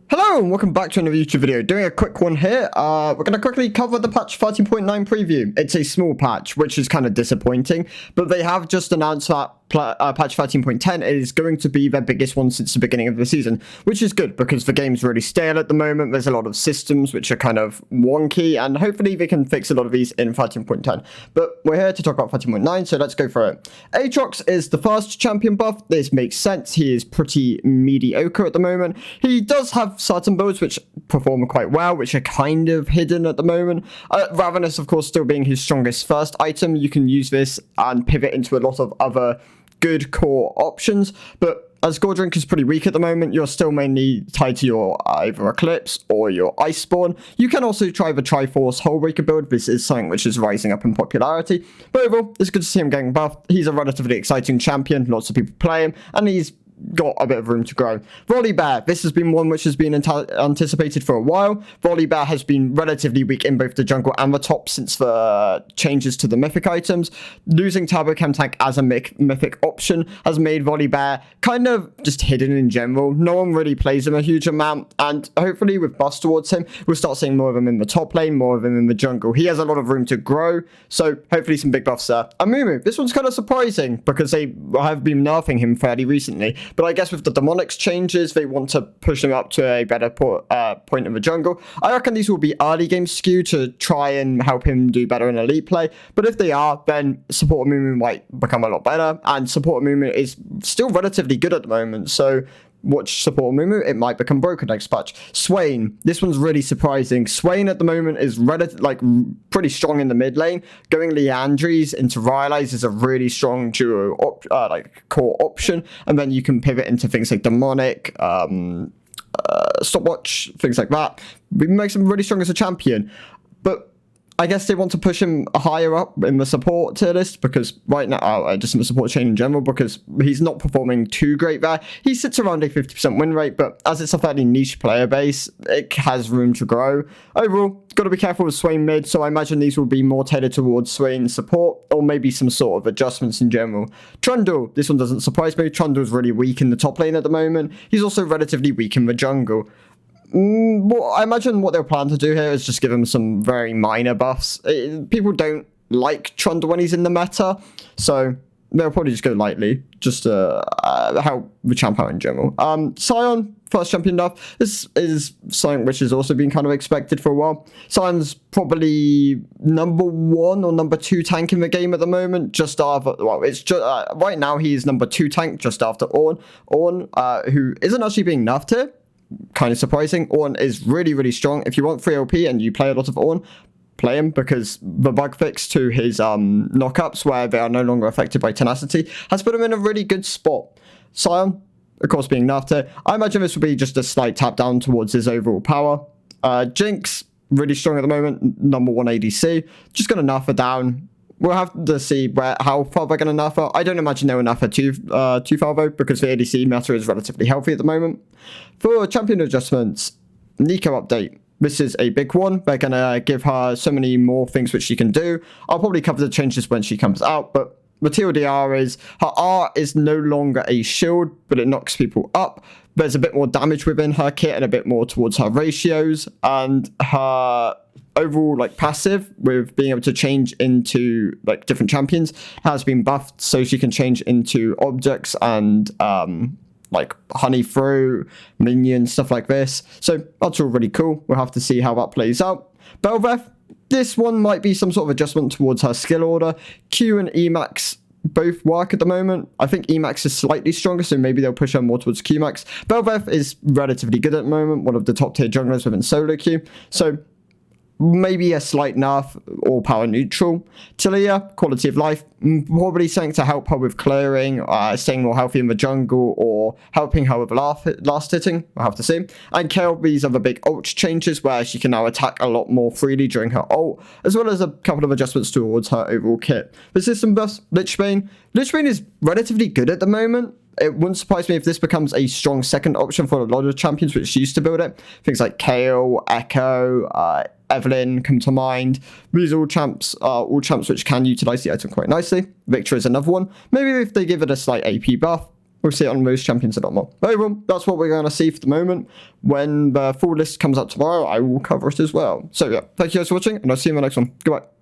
Hello and welcome back to another YouTube video. Doing a quick one here. We're going to quickly cover the patch 13.9 preview. It's a small patch, which is kind of disappointing, but they have just announced that patch 13.10 is going to be their biggest one since the beginning of the season, which is good because the game's really stale at the moment. There's a lot of systems which are kind of wonky, and hopefully they can fix a lot of these in 13.10. But we're here to talk about 13.9, so let's go for it. Aatrox is the first champion buff. This makes sense. He is pretty mediocre at the moment. He does have certain builds which perform quite well, which are kind of hidden at the moment. Ravenous, of course, still being his strongest first item. You can use this and pivot into a lot of other good core options, but as Drink is pretty weak at the moment, you're still mainly tied to your either Eclipse or your Ice Spawn. You can also try the Triforce Hullbreaker build. This is something which is rising up in popularity, but overall, it's good to see him getting buffed. He's a relatively exciting champion, lots of people play him, and he's got a bit of room to grow. Volibear, this has been one which has been anticipated for a while. Volibear has been relatively weak in both the jungle and the top since the changes to the mythic items. Losing Turbo Chem Tank as a mythic option has made Volibear kind of just hidden in general. No one really plays him a huge amount, and hopefully with buffs towards him, we'll start seeing more of him in the top lane, more of him in the jungle. He has a lot of room to grow, so hopefully some big buffs there. Amumu, this one's kind of surprising because they have been nerfing him fairly recently. But I guess with the demonics changes, they want to push him up to a better point in the jungle. I reckon these will be early game skew to try and help him do better in elite play. But if they are, then support Amumu might become a lot better. And support Amumu is still relatively good at the moment. So watch support Amumu, it might become broken next patch. Swain, this one's really surprising. Swain at the moment is pretty strong in the mid lane. Going Leandries into Rylai's is a really strong duo core option, and then you can pivot into things like Demonic, Stopwatch, things like that. It makes him really strong as a champion, but I guess they want to push him higher up in the support tier list because right now, just in the support chain in general, because he's not performing too great there. He sits around a 50% win rate, but as it's a fairly niche player base, it has room to grow. Overall, got to be careful with Swain mid, so I imagine these will be more tailored towards Swain support, or maybe some sort of adjustments in general. Trundle, this one doesn't surprise me. Trundle's really weak in the top lane at the moment. He's also relatively weak in the jungle. Well, I imagine what they'll plan to do here is just give him some very minor buffs. People don't like Trundle when he's in the meta, so they'll probably just go lightly, just to help the champ out in general. Scion, first champion buff. This is something which has also been kind of expected for a while. Scion's probably number 1 or number 2 tank in the game at the moment, just after, well, it's just, right now he's number 2 tank, just after Ornn. Ornn, who isn't actually being nerfed here. Kind of surprising. Ornn is really, really strong. If you want free LP and you play a lot of Ornn, play him because the bug fix to his knockups where they are no longer affected by tenacity has put him in a really good spot. Scion, of course, being nerfed here. I imagine this will be just a slight tap down towards his overall power. Jinx, really strong at the moment, number 1 ADC. Just going to nerf her down. We'll have to see how far they're going to nerf her. I don't imagine they will nerf her too far though, because the ADC meta is relatively healthy at the moment. For champion adjustments, Nico update. This is a big one. They're going to give her so many more things which she can do. I'll probably cover the changes when she comes out, but the TLDR is her R is no longer a shield, but it knocks people up. There's a bit more damage within her kit and a bit more towards her ratios, and her overall passive with being able to change into different champions has been buffed, so she can change into objects and honey through minions, stuff like this. So that's all really cool. We'll have to see how that plays out. Bellef, this one might be some sort of adjustment towards her skill order. Q and Emax both work at the moment. I think Emax is slightly stronger, so maybe they'll push her more towards Qmax. Bellef is relatively good at the moment, one of the top tier junglers within solo queue. So maybe a slight nerf or power neutral. Talia, quality of life, probably something to help her with clearing, staying more healthy in the jungle, or helping her with last hitting. We'll have to see. And Kale, these are the big ult changes where she can now attack a lot more freely during her ult, as well as a couple of adjustments towards her overall kit. The system buffs, Lichbane. Lichbane is relatively good at the moment. It wouldn't surprise me if this becomes a strong second option for a lot of champions which used to build it. Things like Kale, Echo, Evelyn come to mind. These are all champs which can utilize the item quite nicely. Victor is another one. Maybe if they give it a slight AP buff, we'll see it on most champions a lot more. But overall, that's what we're going to see for the moment. When the full list comes out tomorrow, I will cover it as well. So yeah, thank you guys for watching, and I'll see you in the next one. Goodbye.